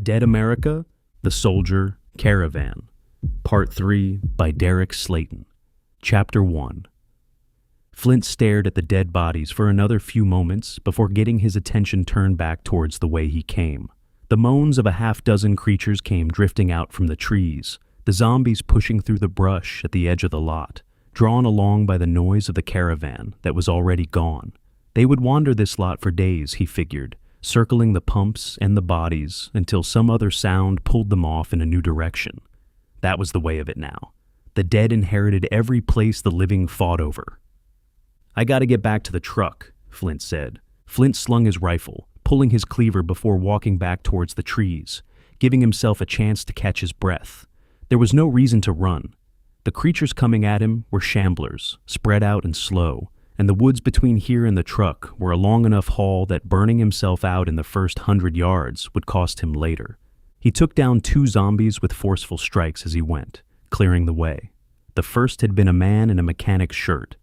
Dead America, The Soldier, Caravan. Part 3 by Derek Slayton. Chapter 1. Flint stared at the dead bodies for another few moments before getting his attention turned back towards the way he came. The moans of a half-dozen creatures came drifting out from the trees, the zombies pushing through the brush at the edge of the lot, drawn along by the noise of the caravan that was already gone. They would wander this lot for days, he figured, circling the pumps and the bodies until some other sound pulled them off in a new direction. That was the way of it now. The dead inherited every place the living fought over. "I gotta get back to the truck," Flint said. Flint slung his rifle, pulling his cleaver before walking back towards the trees, giving himself a chance to catch his breath. There was no reason to run. The creatures coming at him were shamblers, spread out and slow, and the woods between here and the truck were a long enough haul that burning himself out in the first 100 yards would cost him later. He took down 2 zombies with forceful strikes as he went, clearing the way. The first had been a man in a mechanic's shirt,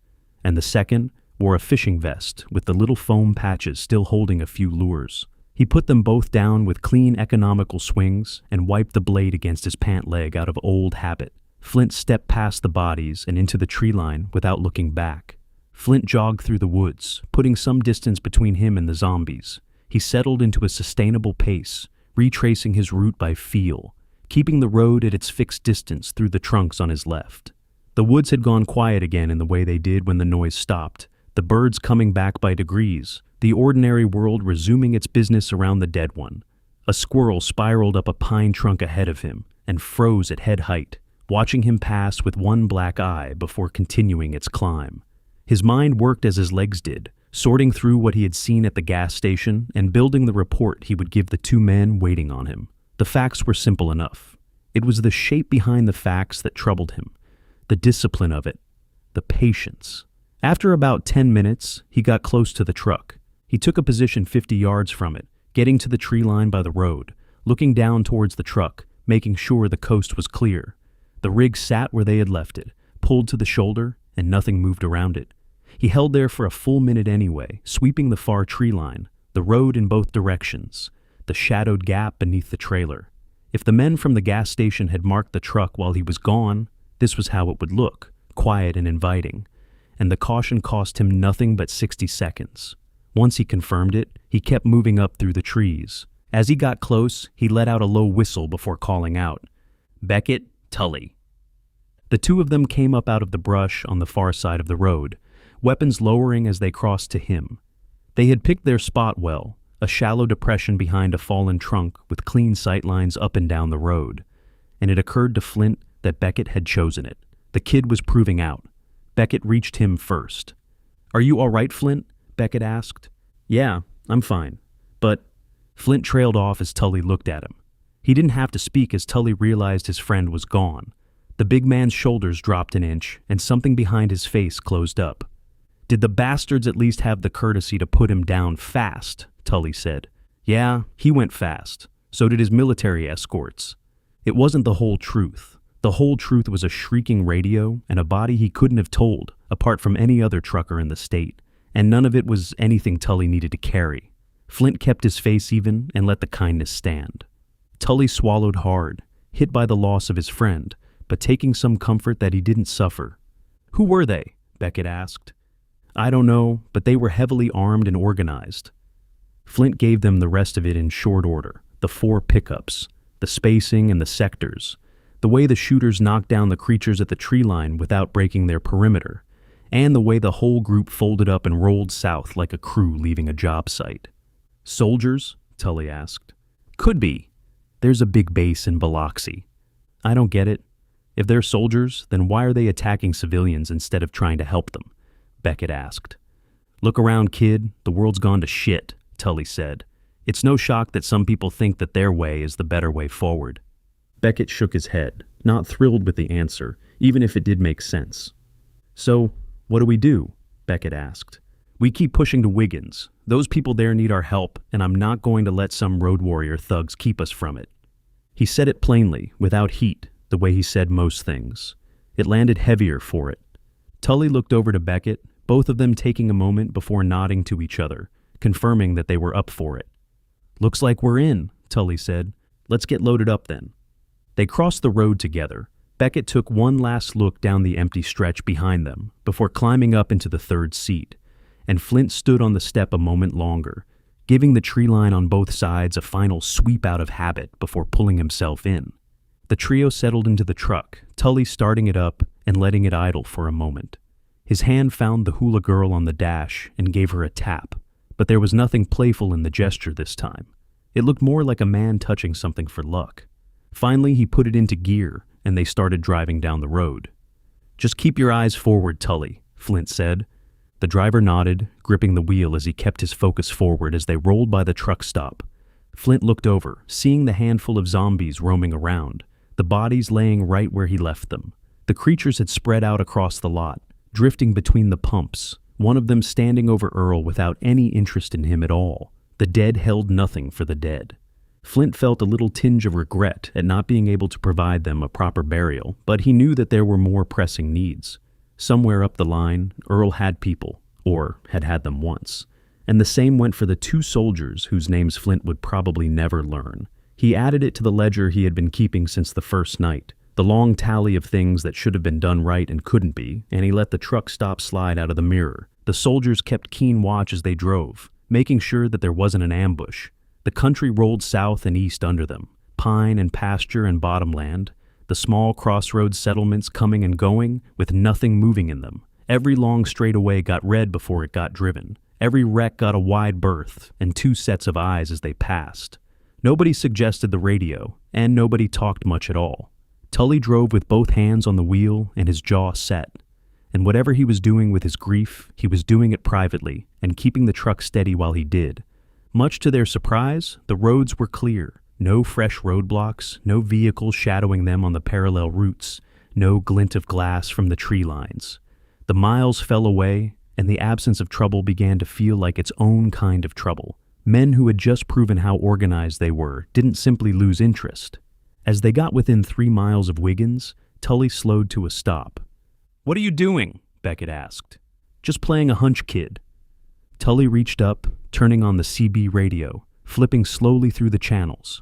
and the second wore a fishing vest with the little foam patches still holding a few lures. He put them both down with clean, economical swings and wiped the blade against his pant leg out of old habit. Flint stepped past the bodies and into the tree line without looking back. Flint jogged through the woods, putting some distance between him and the zombies. He settled into a sustainable pace, retracing his route by feel, keeping the road at its fixed distance through the trunks on his left. The woods had gone quiet again in the way they did when the noise stopped, the birds coming back by degrees, the ordinary world resuming its business around the dead one. A squirrel spiraled up a pine trunk ahead of him and froze at head height, watching him pass with one black eye before continuing its climb. His mind worked as his legs did, sorting through what he had seen at the gas station and building the report he would give the 2 men waiting on him. The facts were simple enough. It was the shape behind the facts that troubled him, the discipline of it, the patience. After about 10 minutes, he got close to the truck. He took a position 50 yards from it, getting to the tree line by the road, looking down towards the truck, making sure the coast was clear. The rig sat where they had left it, pulled to the shoulder, and nothing moved around it. He held there for a full minute anyway, sweeping the far tree line, the road in both directions, the shadowed gap beneath the trailer. If the men from the gas station had marked the truck while he was gone, this was how it would look, quiet and inviting. And the caution cost him nothing but 60 seconds. Once he confirmed it, he kept moving up through the trees. As he got close, he let out a low whistle before calling out, "Beckett, Tully." The 2 of them came up out of the brush on the far side of the road, weapons lowering as they crossed to him. They had picked their spot well, a shallow depression behind a fallen trunk with clean sightlines up and down the road. And it occurred to Flint that Beckett had chosen it. The kid was proving out. Beckett reached him first. "Are you all right, Flint?" Beckett asked. "Yeah, I'm fine. But..." Flint trailed off as Tully looked at him. He didn't have to speak as Tully realized his friend was gone. The big man's shoulders dropped an inch, and something behind his face closed up. "Did the bastards at least have the courtesy to put him down fast?" Tully said. "Yeah, he went fast. So did his military escorts." It wasn't the whole truth. The whole truth was a shrieking radio and a body he couldn't have told, apart from any other trucker in the state. And none of it was anything Tully needed to carry. Flint kept his face even and let the kindness stand. Tully swallowed hard, hit by the loss of his friend, but taking some comfort that he didn't suffer. "Who were they?" Beckett asked. "I don't know, but they were heavily armed and organized." Flint gave them the rest of it in short order, the 4 pickups, the spacing and the sectors, the way the shooters knocked down the creatures at the tree line without breaking their perimeter, and the way the whole group folded up and rolled south like a crew leaving a job site. "Soldiers?" Tully asked. "Could be. There's a big base in Biloxi." "I don't get it. If they're soldiers, then why are they attacking civilians instead of trying to help them?" Beckett asked. "Look around, kid. The world's gone to shit," Tully said. "It's no shock that some people think that their way is the better way forward." Beckett shook his head, not thrilled with the answer, even if it did make sense. "So, what do we do?" Beckett asked. "We keep pushing to Wiggins. Those people there need our help, and I'm not going to let some road warrior thugs keep us from it." He said it plainly, without heat, the way he said most things. It landed heavier for it. Tully looked over to Beckett, both of them taking a moment before nodding to each other, confirming that they were up for it. "Looks like we're in," Tully said. Let's get loaded up then. They crossed the road together. Beckett took one last look down the empty stretch behind them before climbing up into the third seat, and Flint stood on the step a moment longer, giving the tree line on both sides a final sweep out of habit before pulling himself in. The trio settled into the truck, Tully starting it up and letting it idle for a moment. His hand found the hula girl on the dash and gave her a tap, but there was nothing playful in the gesture this time. It looked more like a man touching something for luck. Finally, he put it into gear, and they started driving down the road. "Just keep your eyes forward, Tully," Flint said. The driver nodded, gripping the wheel as he kept his focus forward as they rolled by the truck stop. Flint looked over, seeing the handful of zombies roaming around, the bodies laying right where he left them. The creatures had spread out across the lot, drifting between the pumps, one of them standing over Earl without any interest in him at all. The dead held nothing for the dead. Flint felt a little tinge of regret at not being able to provide them a proper burial, but he knew that there were more pressing needs. Somewhere up the line, Earl had people, or had had them once, and the same went for the two soldiers whose names Flint would probably never learn. He added it to the ledger he had been keeping since the first night, the long tally of things that should have been done right and couldn't be, and he let the truck stop slide out of the mirror. The soldiers kept keen watch as they drove, making sure that there wasn't an ambush. The country rolled south and east under them, pine and pasture and bottomland, the small crossroads settlements coming and going with nothing moving in them. Every long straightaway got red before it got driven. Every wreck got a wide berth and two sets of eyes as they passed. Nobody suggested the radio, and nobody talked much at all. Tully drove with both hands on the wheel and his jaw set. And whatever he was doing with his grief, he was doing it privately and keeping the truck steady while he did. Much to their surprise, the roads were clear. No fresh roadblocks, no vehicles shadowing them on the parallel routes, no glint of glass from the tree lines. The miles fell away, and the absence of trouble began to feel like its own kind of trouble. Men who had just proven how organized they were didn't simply lose interest. As they got within 3 miles of Wiggins, Tully slowed to a stop. "What are you doing?" Beckett asked. "Just playing a hunch, kid." Tully reached up, turning on the CB radio, flipping slowly through the channels.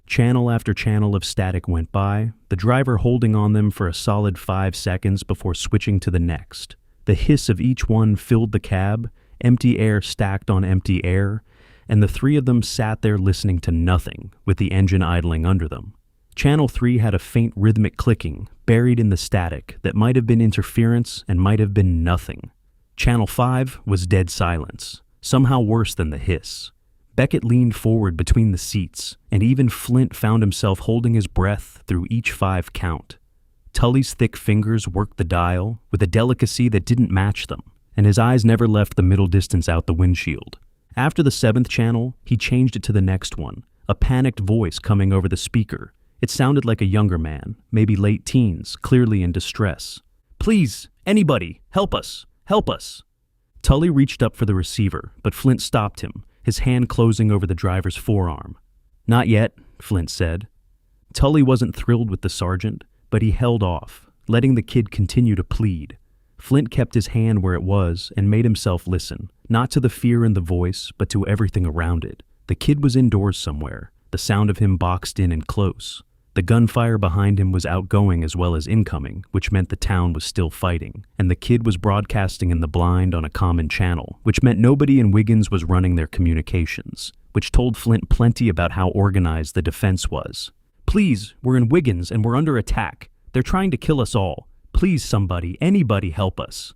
Channel after channel of static went by, the driver holding on them for a solid 5 seconds before switching to the next. The hiss of each one filled the cab, empty air stacked on empty air, and the three of them sat there listening to nothing, with the engine idling under them. Channel 3 had a faint rhythmic clicking, buried in the static, that might have been interference and might have been nothing. Channel 5 was dead silence, somehow worse than the hiss. Beckett leaned forward between the seats, and even Flint found himself holding his breath through each 5 count. Tully's thick fingers worked the dial with a delicacy that didn't match them, and his eyes never left the middle distance out the windshield. After the 7th channel, he changed it to the next one, a panicked voice coming over the speaker. It sounded like a younger man, maybe late teens, clearly in distress. "Please, anybody, help us, help us." Tully reached up for the receiver, but Flint stopped him, his hand closing over the driver's forearm. "Not yet," Flint said. Tully wasn't thrilled with the sergeant, but he held off, letting the kid continue to plead. Flint kept his hand where it was and made himself listen, not to the fear in the voice, but to everything around it. The kid was indoors somewhere, the sound of him boxed in and close. The gunfire behind him was outgoing as well as incoming, which meant the town was still fighting, and the kid was broadcasting in the blind on a common channel, which meant nobody in Wiggins was running their communications, which told Flint plenty about how organized the defense was. "Please, we're in Wiggins and we're under attack. They're trying to kill us all. Please, somebody, anybody help us."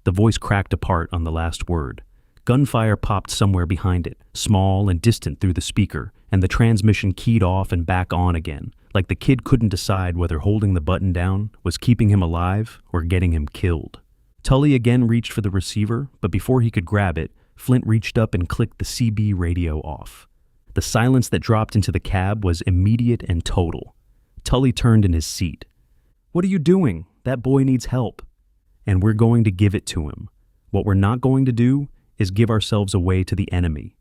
The voice cracked apart on the last word. Gunfire popped somewhere behind it, small and distant through the speaker, and the transmission keyed off and back on again, like the kid couldn't decide whether holding the button down was keeping him alive or getting him killed. Tully again reached for the receiver, but before he could grab it, Flint reached up and clicked the CB radio off. The silence that dropped into the cab was immediate and total. Tully turned in his seat. "What are you doing? That boy needs help." "And we're going to give it to him. What we're not going to do is give ourselves away to the enemy."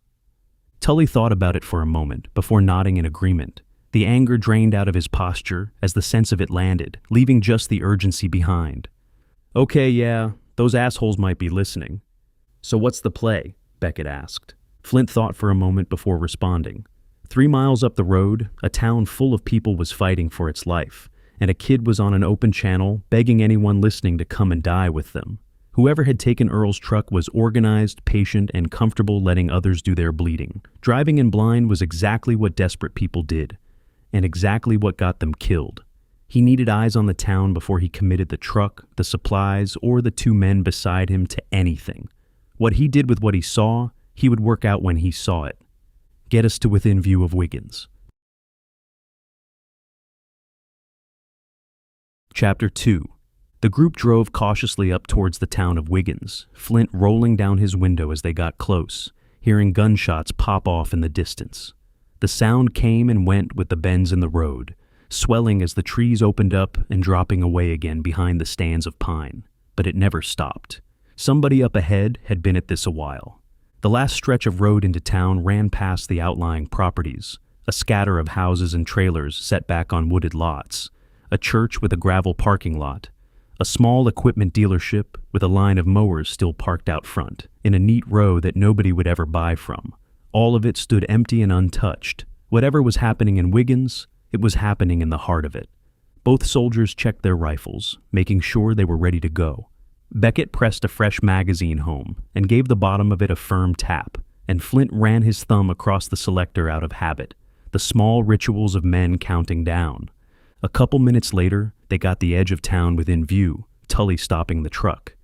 Tully thought about it for a moment before nodding in agreement. The anger drained out of his posture as the sense of it landed, leaving just the urgency behind. "Okay, yeah, those assholes might be listening." "So what's the play?" Beckett asked. Flint thought for a moment before responding. 3 miles up the road, a town full of people was fighting for its life, and a kid was on an open channel begging anyone listening to come and die with them. Whoever had taken Earl's truck was organized, patient, and comfortable letting others do their bleeding. Driving in blind was exactly what desperate people did, and exactly what got them killed. He needed eyes on the town before he committed the truck, the supplies, or the 2 men beside him to anything. What he did with what he saw, he would work out when he saw it. Get us to within view of Wiggins. Chapter 2. The group drove cautiously up towards the town of Wiggins, Flint rolling down his window as they got close, hearing gunshots pop off in the distance. The sound came and went with the bends in the road, swelling as the trees opened up and dropping away again behind the stands of pine, but it never stopped. Somebody up ahead had been at this a while. The last stretch of road into town ran past the outlying properties, a scatter of houses and trailers set back on wooded lots, a church with a gravel parking lot, a small equipment dealership with a line of mowers still parked out front, in a neat row that nobody would ever buy from. All of it stood empty and untouched. Whatever was happening in Wiggins, it was happening in the heart of it. Both soldiers checked their rifles, making sure they were ready to go. Beckett pressed a fresh magazine home and gave the bottom of it a firm tap, and Flint ran his thumb across the selector out of habit, the small rituals of men counting down. A couple minutes later, they got the edge of town within view, Tully stopping the truck.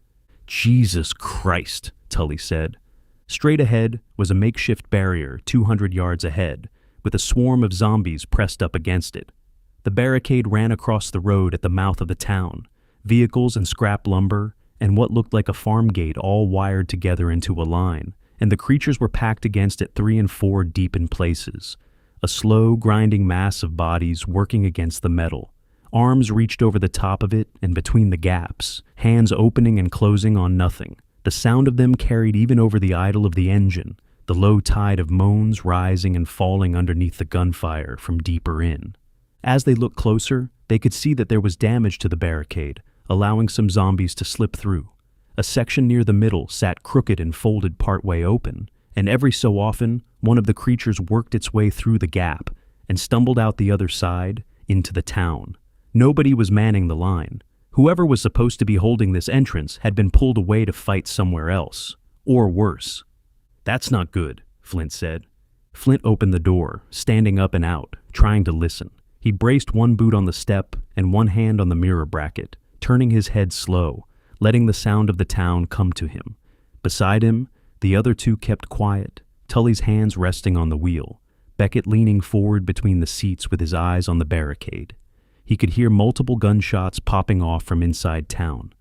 "Jesus Christ," Tully said. Straight ahead was a makeshift barrier 200 yards ahead, with a swarm of zombies pressed up against it. The barricade ran across the road at the mouth of the town, vehicles and scrap lumber, and what looked like a farm gate all wired together into a line, and the creatures were packed against it 3 and 4 deep in places. A slow, grinding mass of bodies working against the metal. Arms reached over the top of it and between the gaps, hands opening and closing on nothing. The sound of them carried even over the idle of the engine, the low tide of moans rising and falling underneath the gunfire from deeper in. As they looked closer, they could see that there was damage to the barricade, allowing some zombies to slip through. A section near the middle sat crooked and folded partway open, and every so often, one of the creatures worked its way through the gap and stumbled out the other side into the town. Nobody was manning the line. Whoever was supposed to be holding this entrance had been pulled away to fight somewhere else, or worse. "That's not good," Flint said. Flint opened the door, standing up and out, trying to listen. He braced one boot on the step and one hand on the mirror bracket, turning his head slow, letting the sound of the town come to him. Beside him, the other 2 kept quiet, Tully's hands resting on the wheel, Beckett leaning forward between the seats with his eyes on the barricade. He could hear multiple gunshots popping off from inside town.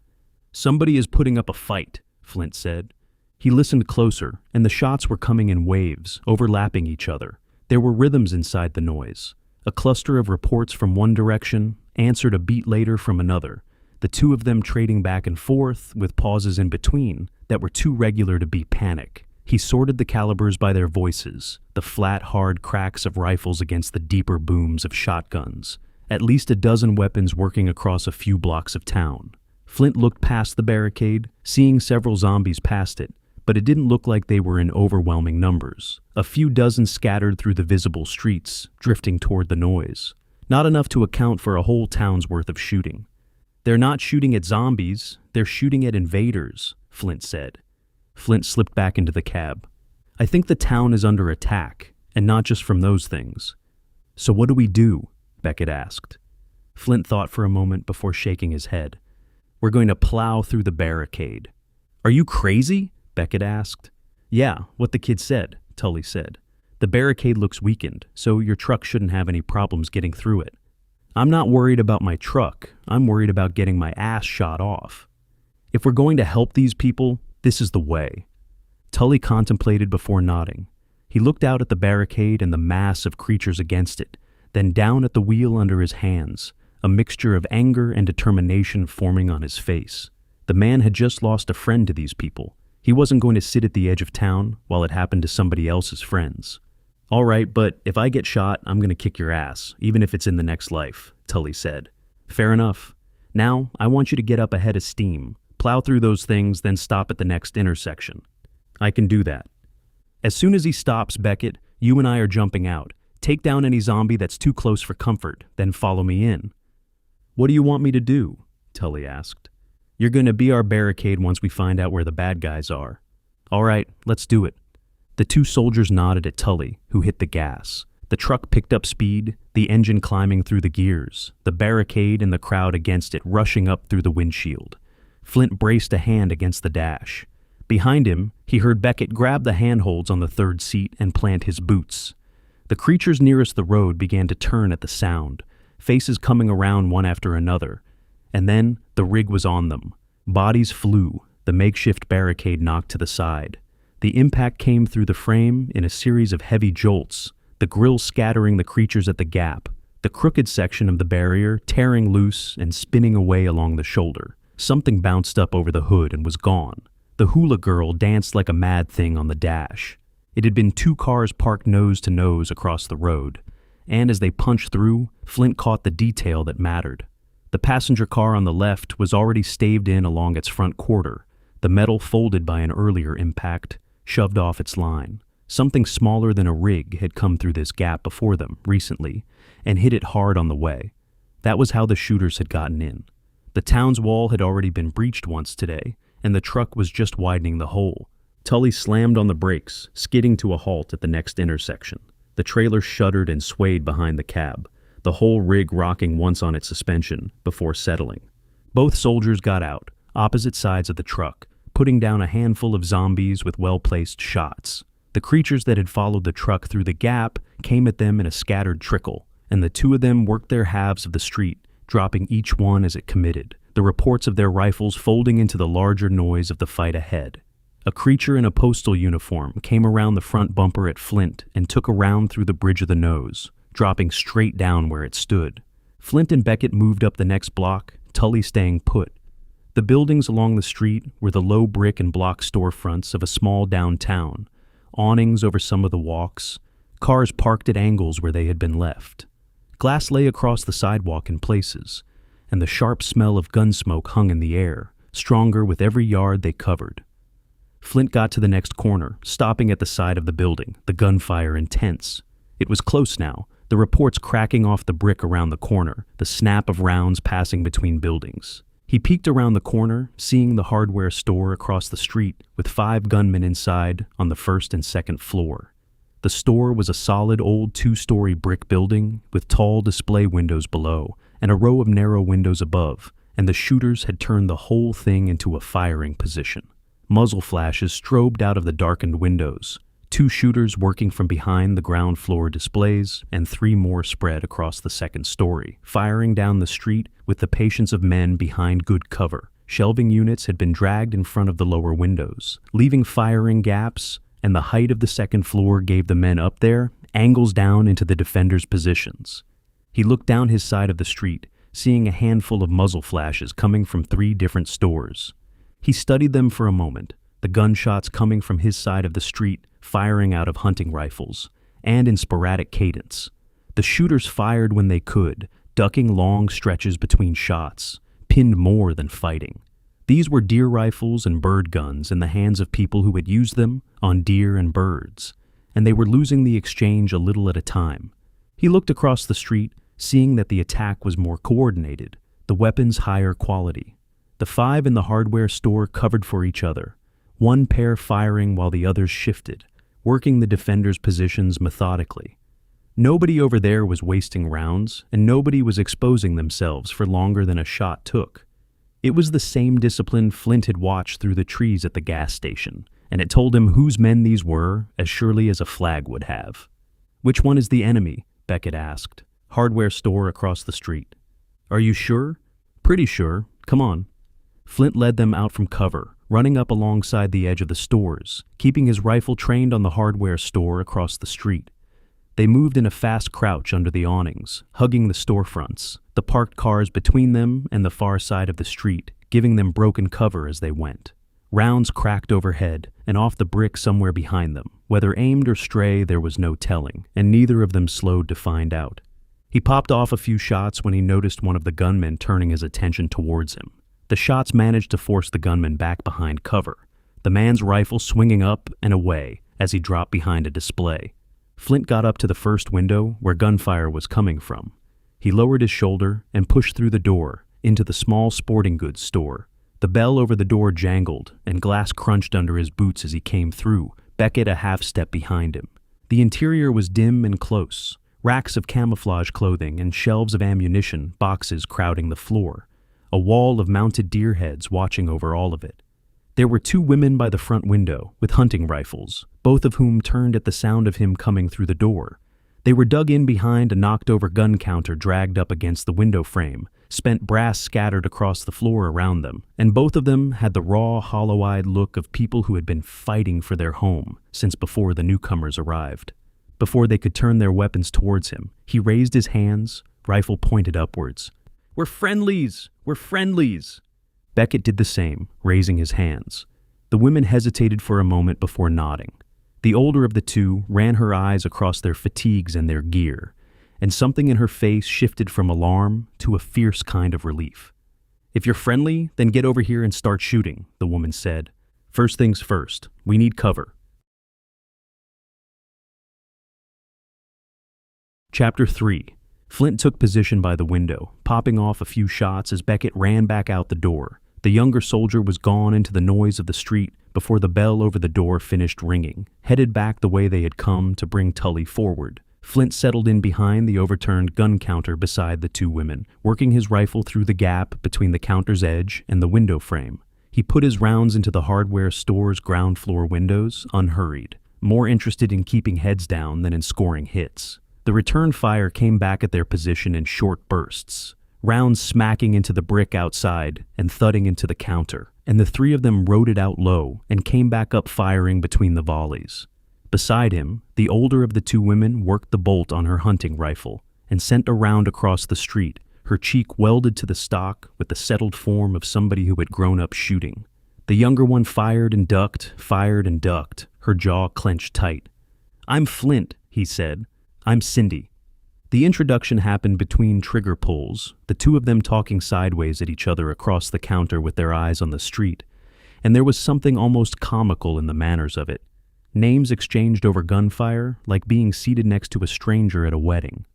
"Somebody is putting up a fight," Flint said. He listened closer, and the shots were coming in waves, overlapping each other. There were rhythms inside the noise. A cluster of reports from one direction answered a beat later from another, the 2 of them trading back and forth, with pauses in between that were too regular to be panic. He sorted the calibers by their voices, the flat, hard cracks of rifles against the deeper booms of shotguns. At least a dozen weapons working across a few blocks of town. Flint looked past the barricade, seeing several zombies past it, but it didn't look like they were in overwhelming numbers. A few dozen scattered through the visible streets, drifting toward the noise. Not enough to account for a whole town's worth of shooting. "They're not shooting at zombies, they're shooting at invaders," Flint said. Flint slipped back into the cab. "I think the town is under attack, and not just from those things." "So what do we do?" Beckett asked. Flint thought for a moment before shaking his head. "We're going to plow through the barricade." "Are you crazy?" Beckett asked. "Yeah, what the kid said," Tully said. "The barricade looks weakened, so your truck shouldn't have any problems getting through it." "I'm not worried about my truck. I'm worried about getting my ass shot off. If we're going to help these people, this is the way." Tully contemplated before nodding. He looked out at the barricade and the mass of creatures against it, then down at the wheel under his hands, a mixture of anger and determination forming on his face. The man had just lost a friend to these people. He wasn't going to sit at the edge of town while it happened to somebody else's friends. "All right, but if I get shot, I'm going to kick your ass, even if it's in the next life," Tully said. "Fair enough. Now, I want you to get up ahead of steam, plow through those things, then stop at the next intersection." "I can do that." "As soon as he stops, Beckett, you and I are jumping out. Take down any zombie that's too close for comfort, then follow me in." "What do you want me to do?" Tully asked. "You're going to be our barricade once we find out where the bad guys are." "All right, let's do it." The two soldiers nodded at Tully, who hit the gas. The truck picked up speed, the engine climbing through the gears, the barricade and the crowd against it rushing up through the windshield. Flint braced a hand against the dash. Behind him, he heard Beckett grab the handholds on the third seat and plant his boots. The creatures nearest the road began to turn at the sound, faces coming around one after another. And then the rig was on them. Bodies flew, the makeshift barricade knocked to the side. The impact came through the frame in a series of heavy jolts, the grill scattering the creatures at the gap, the crooked section of the barrier tearing loose and spinning away along the shoulder. Something bounced up over the hood and was gone. The hula girl danced like a mad thing on the dash. It had been two cars parked nose to nose across the road, and as they punched through, Flint caught the detail that mattered. The passenger car on the left was already staved in along its front quarter, the metal folded by an earlier impact, shoved off its line. Something smaller than a rig had come through this gap before them recently and hit it hard on the way. That was how the shooters had gotten in. The town's wall had already been breached once today, and the truck was just widening the hole. Tully slammed on the brakes, skidding to a halt at the next intersection. The trailer shuddered and swayed behind the cab, the whole rig rocking once on its suspension before settling. Both soldiers got out, opposite sides of the truck, putting down a handful of zombies with well-placed shots. The creatures that had followed the truck through the gap came at them in a scattered trickle, and the two of them worked their halves of the street, dropping each one as it committed, the reports of their rifles folding into the larger noise of the fight ahead. A creature in a postal uniform came around the front bumper at Flint and took a round through the bridge of the nose, dropping straight down where it stood. Flint and Beckett moved up the next block, Tully staying put. The buildings along the street were the low brick and block storefronts of a small downtown, awnings over some of the walks, cars parked at angles where they had been left. Glass lay across the sidewalk in places, and the sharp smell of gun smoke hung in the air, stronger with every yard they covered. Flint got to the next corner, stopping at the side of the building, the gunfire intense. It was close now, the reports cracking off the brick around the corner, the snap of rounds passing between buildings. He peeked around the corner, seeing the hardware store across the street with 5 gunmen inside on the first and second floor. The store was a solid old 2-story brick building with tall display windows below and a row of narrow windows above, and the shooters had turned the whole thing into a firing position. Muzzle flashes strobed out of the darkened windows, 2 shooters working from behind the ground floor displays, and 3 more spread across the second story, firing down the street with the patience of men behind good cover. Shelving units had been dragged in front of the lower windows, leaving firing gaps, and the height of the second floor gave the men up there angles down into the defenders' positions. He looked down his side of the street, seeing a handful of muzzle flashes coming from 3 different stores. He studied them for a moment, the gunshots coming from his side of the street, firing out of hunting rifles, and in sporadic cadence. The shooters fired when they could, ducking long stretches between shots, pinned more than fighting. These were deer rifles and bird guns in the hands of people who had used them on deer and birds, and they were losing the exchange a little at a time. He looked across the street, seeing that the attack was more coordinated, the weapons higher quality. The 5 in the hardware store covered for each other, one pair firing while the others shifted, working the defenders' positions methodically. Nobody over there was wasting rounds, and nobody was exposing themselves for longer than a shot took. It was the same discipline Flint had watched through the trees at the gas station, and it told him whose men these were as surely as a flag would have. "Which one is the enemy?" Beckett asked. "Hardware store across the street." "Are you sure?" "Pretty sure. Come on." Flint led them out from cover, running up alongside the edge of the stores, keeping his rifle trained on the hardware store across the street. They moved in a fast crouch under the awnings, hugging the storefronts, the parked cars between them and the far side of the street, giving them broken cover as they went. Rounds cracked overhead and off the brick somewhere behind them. Whether aimed or stray, there was no telling, and neither of them slowed to find out. He popped off a few shots when he noticed one of the gunmen turning his attention towards him. The shots managed to force the gunman back behind cover, the man's rifle swinging up and away as he dropped behind a display. Flint got up to the first window where gunfire was coming from. He lowered his shoulder and pushed through the door into the small sporting goods store. The bell over the door jangled and glass crunched under his boots as he came through, Beckett a half step behind him. The interior was dim and close, racks of camouflage clothing and shelves of ammunition boxes crowding the floor, a wall of mounted deer heads watching over all of it. There were two women by the front window with hunting rifles, both of whom turned at the sound of him coming through the door. They were dug in behind a knocked-over gun counter dragged up against the window frame, spent brass scattered across the floor around them, and both of them had the raw, hollow-eyed look of people who had been fighting for their home since before the newcomers arrived. Before they could turn their weapons towards him, he raised his hands, rifle pointed upwards. "We're friendlies! We're friendlies!" Beckett did the same, raising his hands. The women hesitated for a moment before nodding. The older of the two ran her eyes across their fatigues and their gear, and something in her face shifted from alarm to a fierce kind of relief. "If you're friendly, then get over here and start shooting," the woman said. "First things first, we need cover." Chapter 3. Flint took position by the window, popping off a few shots as Beckett ran back out the door. The younger soldier was gone into the noise of the street before the bell over the door finished ringing, headed back the way they had come to bring Tully forward. Flint settled in behind the overturned gun counter beside the two women, working his rifle through the gap between the counter's edge and the window frame. He put his rounds into the hardware store's ground floor windows, unhurried, more interested in keeping heads down than in scoring hits. The return fire came back at their position in short bursts, rounds smacking into the brick outside and thudding into the counter, and the three of them rode it out low and came back up firing between the volleys. Beside him, the older of the two women worked the bolt on her hunting rifle and sent a round across the street, her cheek welded to the stock with the settled form of somebody who had grown up shooting. The younger one fired and ducked, her jaw clenched tight. "I'm Flint," he said. "I'm Cindy." The introduction happened between trigger pulls, the two of them talking sideways at each other across the counter with their eyes on the street, and there was something almost comical in the manners of it. Names exchanged over gunfire, like being seated next to a stranger at a wedding.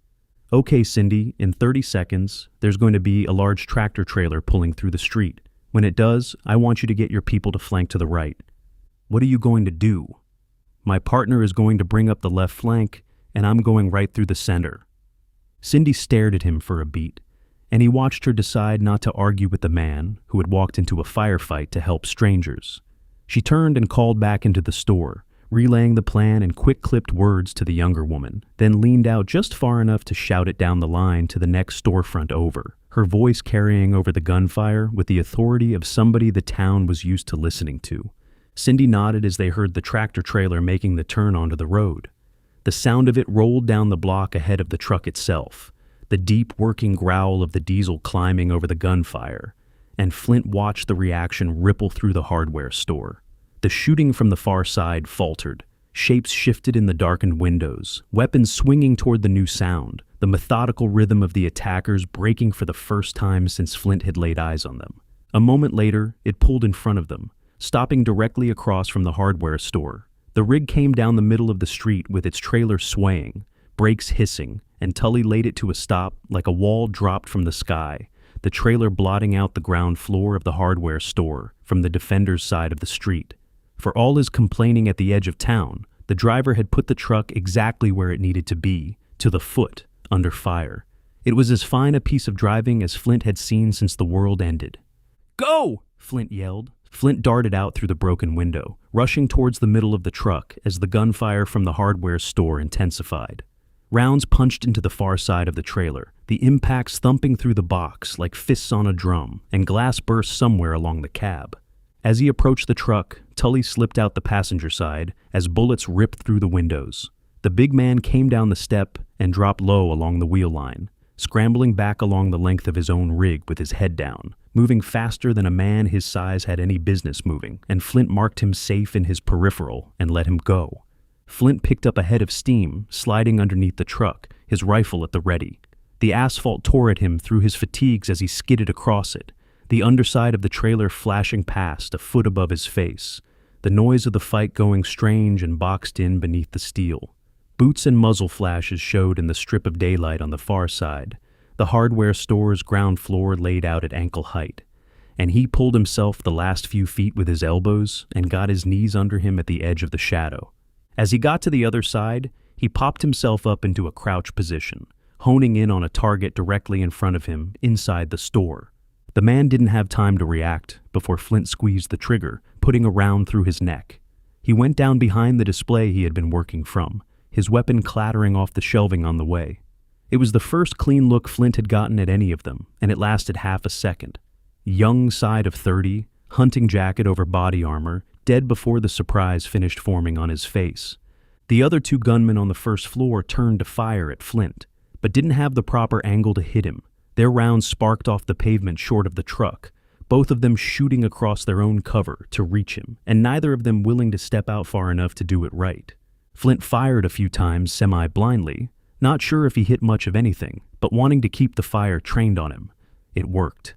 "Okay, Cindy, in 30 seconds, there's going to be a large tractor trailer pulling through the street. When it does, I want you to get your people to flank to the right." "What are you going to do?" "My partner is going to bring up the left flank, and I'm going right through the center." Cindy stared at him for a beat, and he watched her decide not to argue with the man who had walked into a firefight to help strangers. She turned and called back into the store, relaying the plan in quick-clipped words to the younger woman, then leaned out just far enough to shout it down the line to the next storefront over, her voice carrying over the gunfire with the authority of somebody the town was used to listening to. Cindy nodded as they heard the tractor trailer making the turn onto the road. The sound of it rolled down the block ahead of the truck itself, the deep working growl of the diesel climbing over the gunfire, and Flint watched the reaction ripple through the hardware store. The shooting from the far side faltered, shapes shifted in the darkened windows, weapons swinging toward the new sound, the methodical rhythm of the attackers breaking for the first time since Flint had laid eyes on them. A moment later, it pulled in front of them, stopping directly across from the hardware store. The rig came down the middle of the street with its trailer swaying, brakes hissing, and Tully laid it to a stop like a wall dropped from the sky, the trailer blotting out the ground floor of the hardware store from the defender's side of the street. For all his complaining at the edge of town, the driver had put the truck exactly where it needed to be, to the foot, under fire. It was as fine a piece of driving as Flint had seen since the world ended. "Go!" Flint yelled. Flint darted out through the broken window, rushing towards the middle of the truck as the gunfire from the hardware store intensified. Rounds punched into the far side of the trailer, the impacts thumping through the box like fists on a drum, and glass burst somewhere along the cab. As he approached the truck, Tully slipped out the passenger side as bullets ripped through the windows. The big man came down the step and dropped low along the wheel line, scrambling back along the length of his own rig with his head down, moving faster than a man his size had any business moving, and Flint marked him safe in his peripheral and let him go. Flint picked up a head of steam, sliding underneath the truck, his rifle at the ready. The asphalt tore at him through his fatigues as he skidded across it, the underside of the trailer flashing past a foot above his face, the noise of the fight going strange and boxed in beneath the steel. Boots and muzzle flashes showed in the strip of daylight on the far side, the hardware store's ground floor laid out at ankle height, and he pulled himself the last few feet with his elbows and got his knees under him at the edge of the shadow. As he got to the other side, he popped himself up into a crouch position, honing in on a target directly in front of him inside the store. The man didn't have time to react before Flint squeezed the trigger, putting a round through his neck. He went down behind the display he had been working from, his weapon clattering off the shelving on the way. It was the first clean look Flint had gotten at any of them, and it lasted half a second. Young side of 30, hunting jacket over body armor, dead before the surprise finished forming on his face. The other two gunmen on the first floor turned to fire at Flint, but didn't have the proper angle to hit him. Their rounds sparked off the pavement short of the truck, both of them shooting across their own cover to reach him, and neither of them willing to step out far enough to do it right. Flint fired a few times semi-blindly, not sure if he hit much of anything, but wanting to keep the fire trained on him. It worked.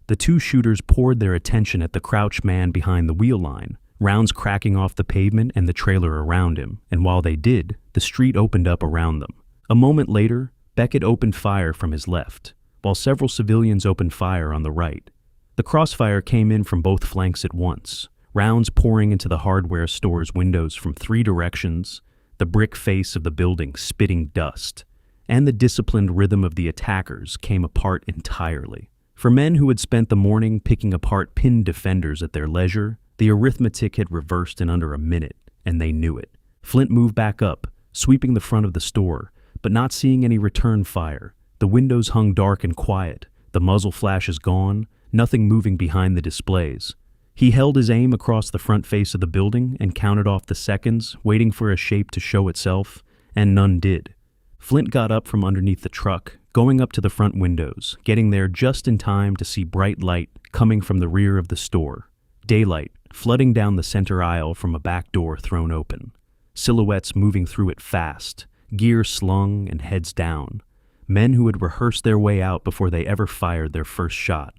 The two shooters poured their attention at the crouched man behind the wheel line, rounds cracking off the pavement and the trailer around him, and while they did, the street opened up around them. A moment later, Beckett opened fire from his left, while several civilians opened fire on the right. The crossfire came in from both flanks at once, rounds pouring into the hardware store's windows from three directions, the brick face of the building spitting dust, and the disciplined rhythm of the attackers came apart entirely. For men who had spent the morning picking apart pinned defenders at their leisure, the arithmetic had reversed in under a minute, and they knew it. Flint moved back up, sweeping the front of the store, but not seeing any return fire. The windows hung dark and quiet, the muzzle flashes gone, nothing moving behind the displays. He held his aim across the front face of the building and counted off the seconds, waiting for a shape to show itself, and none did. Flint got up from underneath the truck, going up to the front windows, getting there just in time to see bright light coming from the rear of the store. Daylight flooding down the center aisle from a back door thrown open. Silhouettes moving through it fast, gear slung and heads down. Men who had rehearsed their way out before they ever fired their first shot.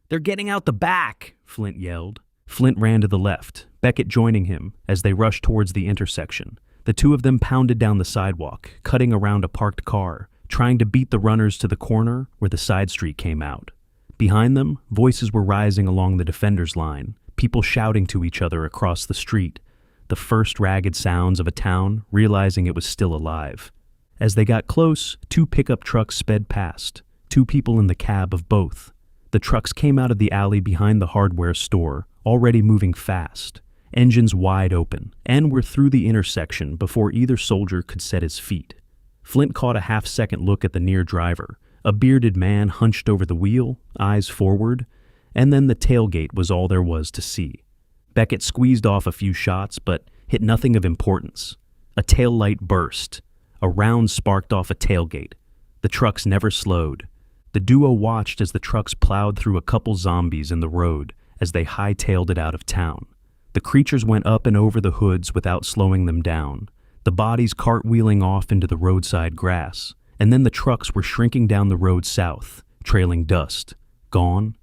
"They're getting out the back!" Flint yelled. Flint ran to the left, Beckett joining him as they rushed towards the intersection. The two of them pounded down the sidewalk, cutting around a parked car, trying to beat the runners to the corner where the side street came out. Behind them, voices were rising along the defenders' line, people shouting to each other across the street, the first ragged sounds of a town realizing it was still alive. As they got close, two pickup trucks sped past, two people in the cab of both. The trucks came out of the alley behind the hardware store, already moving fast, engines wide open, and were through the intersection before either soldier could set his feet. Flint caught a half-second look at the near driver, a bearded man hunched over the wheel, eyes forward, and then the tailgate was all there was to see. Beckett squeezed off a few shots, but hit nothing of importance. A tail light burst. A round sparked off a tailgate. The trucks never slowed. The duo watched as the trucks plowed through a couple zombies in the road as they hightailed it out of town. The creatures went up and over the hoods without slowing them down, the bodies cartwheeling off into the roadside grass, and then the trucks were shrinking down the road south, trailing dust. Gone?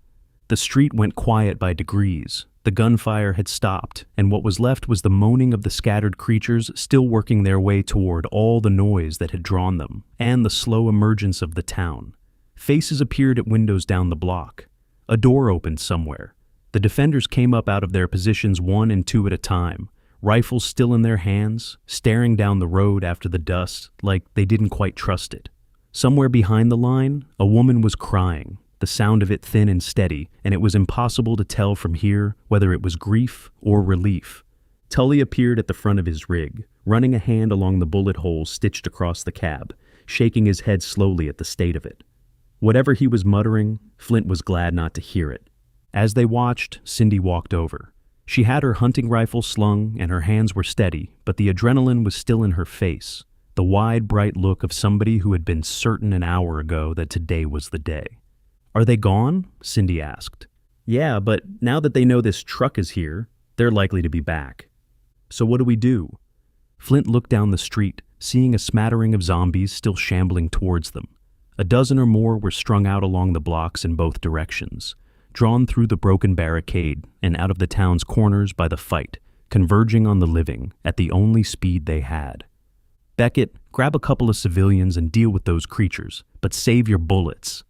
The street went quiet by degrees. The gunfire had stopped, and what was left was the moaning of the scattered creatures still working their way toward all the noise that had drawn them, and the slow emergence of the town. Faces appeared at windows down the block. A door opened somewhere. The defenders came up out of their positions one and two at a time, rifles still in their hands, staring down the road after the dust like they didn't quite trust it. Somewhere behind the line, a woman was crying, the sound of it thin and steady, and it was impossible to tell from here whether it was grief or relief. Tully appeared at the front of his rig, running a hand along the bullet holes stitched across the cab, shaking his head slowly at the state of it. Whatever he was muttering, Flint was glad not to hear it. As they watched, Cindy walked over. She had her hunting rifle slung and her hands were steady, but the adrenaline was still in her face, the wide, bright look of somebody who had been certain an hour ago that today was the day. "Are they gone?" Cindy asked. "Yeah, but now that they know this truck is here, they're likely to be back." "So what do we do?" Flint looked down the street, seeing a smattering of zombies still shambling towards them. A dozen or more were strung out along the blocks in both directions, drawn through the broken barricade and out of the town's corners by the fight, converging on the living at the only speed they had. Beckett, grab a couple of civilians and deal with those creatures, but save your bullets."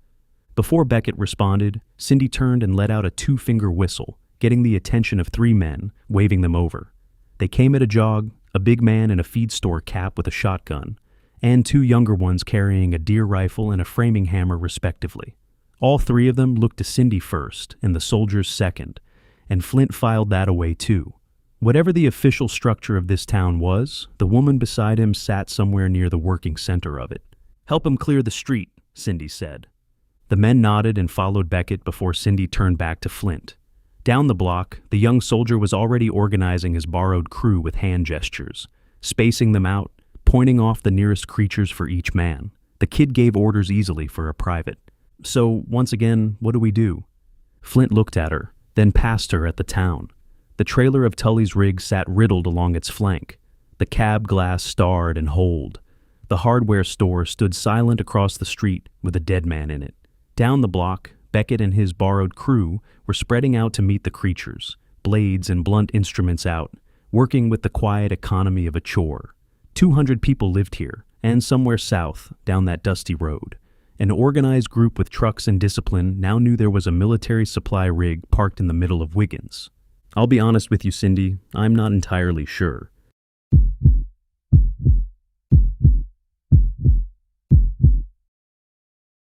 Before Beckett responded, Cindy turned and let out a two-finger whistle, getting the attention of three men, waving them over. They came at a jog, a big man in a feed store cap with a shotgun, and two younger ones carrying a deer rifle and a framing hammer respectively. All three of them looked to Cindy first and the soldiers second, and Flint filed that away too. Whatever the official structure of this town was, the woman beside him sat somewhere near the working center of it. "Help him clear the street," Cindy said. The men nodded and followed Beckett before Cindy turned back to Flint. Down the block, the young soldier was already organizing his borrowed crew with hand gestures, spacing them out, pointing off the nearest creatures for each man. The kid gave orders easily for a private. "So, once again, what do we do?" Flint looked at her, then past her at the town. The trailer of Tully's rig sat riddled along its flank. The cab glass starred and holed. The hardware store stood silent across the street with a dead man in it. Down the block, Beckett and his borrowed crew were spreading out to meet the creatures, blades and blunt instruments out, working with the quiet economy of a chore. 200 people lived here, and somewhere south, down that dusty road. An organized group with trucks and discipline now knew there was a military supply rig parked in the middle of Wiggins. "I'll be honest with you, Cindy, I'm not entirely sure.